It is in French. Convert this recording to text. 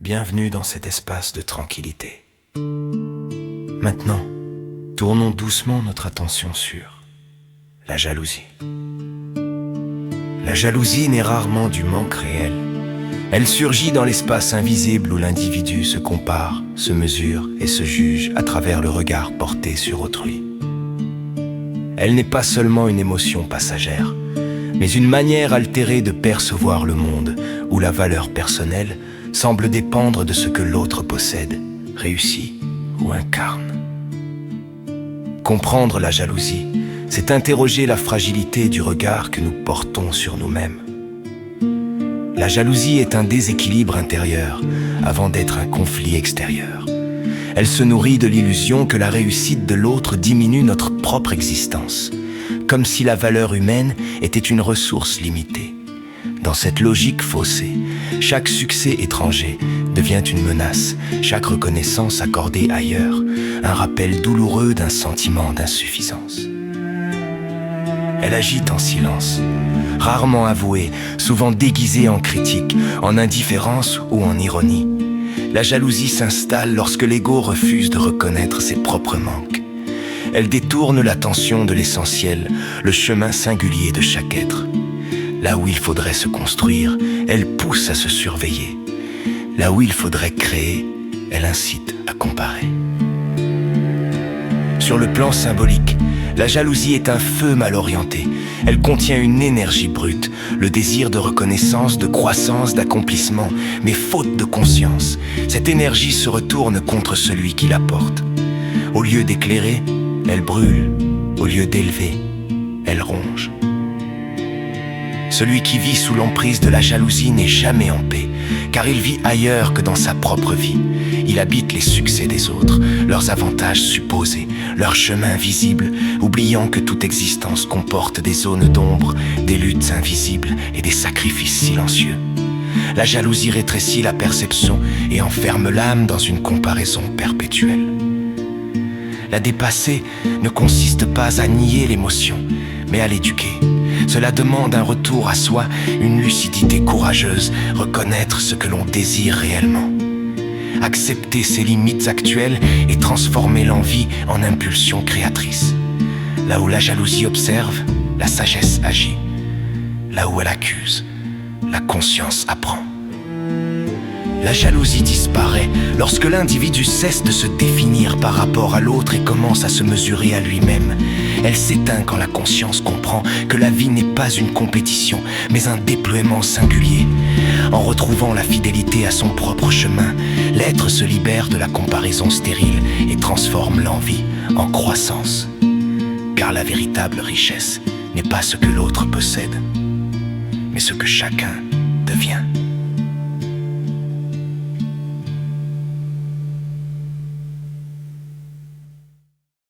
Bienvenue dans cet espace de tranquillité. Maintenant, tournons doucement notre attention sur la jalousie. La jalousie naît rarement du manque réel. Elle surgit dans l'espace invisible où l'individu se compare, se mesure et se juge à travers le regard porté sur autrui. Elle n'est pas seulement une émotion passagère, mais une manière altérée de percevoir le monde où la valeur personnelle semble dépendre de ce que l'autre possède, réussit ou incarne. Comprendre la jalousie, c'est interroger la fragilité du regard que nous portons sur nous-mêmes. La jalousie est un déséquilibre intérieur avant d'être un conflit extérieur. Elle se nourrit de l'illusion que la réussite de l'autre diminue notre propre existence, comme si la valeur humaine était une ressource limitée. Dans cette logique faussée, chaque succès étranger devient une menace, chaque reconnaissance accordée ailleurs, un rappel douloureux d'un sentiment d'insuffisance. Elle agit en silence, rarement avouée, souvent déguisée en critique, en indifférence ou en ironie. La jalousie s'installe lorsque l'ego refuse de reconnaître ses propres manques. Elle détourne l'attention de l'essentiel, le chemin singulier de chaque être. Là où il faudrait se construire, elle pousse à se surveiller. Là où il faudrait créer, elle incite à comparer. Sur le plan symbolique, la jalousie est un feu mal orienté. Elle contient une énergie brute, le désir de reconnaissance, de croissance, d'accomplissement, mais faute de conscience, cette énergie se retourne contre celui qui la porte. Au lieu d'éclairer, elle brûle. Au lieu d'élever, elle ronge. Celui qui vit sous l'emprise de la jalousie n'est jamais en paix, car il vit ailleurs que dans sa propre vie. Il habite les succès des autres, leurs avantages supposés, leurs chemins visibles, oubliant que toute existence comporte des zones d'ombre, des luttes invisibles et des sacrifices silencieux. La jalousie rétrécit la perception et enferme l'âme dans une comparaison perpétuelle. La dépasser ne consiste pas à nier l'émotion, mais à l'éduquer. Cela demande un retour à soi, une lucidité courageuse, reconnaître ce que l'on désire réellement. Accepter ses limites actuelles et transformer l'envie en impulsion créatrice. Là où la jalousie observe, la sagesse agit. Là où elle accuse, la conscience apprend. La jalousie disparaît lorsque l'individu cesse de se définir par rapport à l'autre et commence à se mesurer à lui-même. Elle s'éteint quand la conscience comprend que la vie n'est pas une compétition, mais un déploiement singulier. En retrouvant la fidélité à son propre chemin, l'être se libère de la comparaison stérile et transforme l'envie en croissance. Car la véritable richesse n'est pas ce que l'autre possède, mais ce que chacun devient.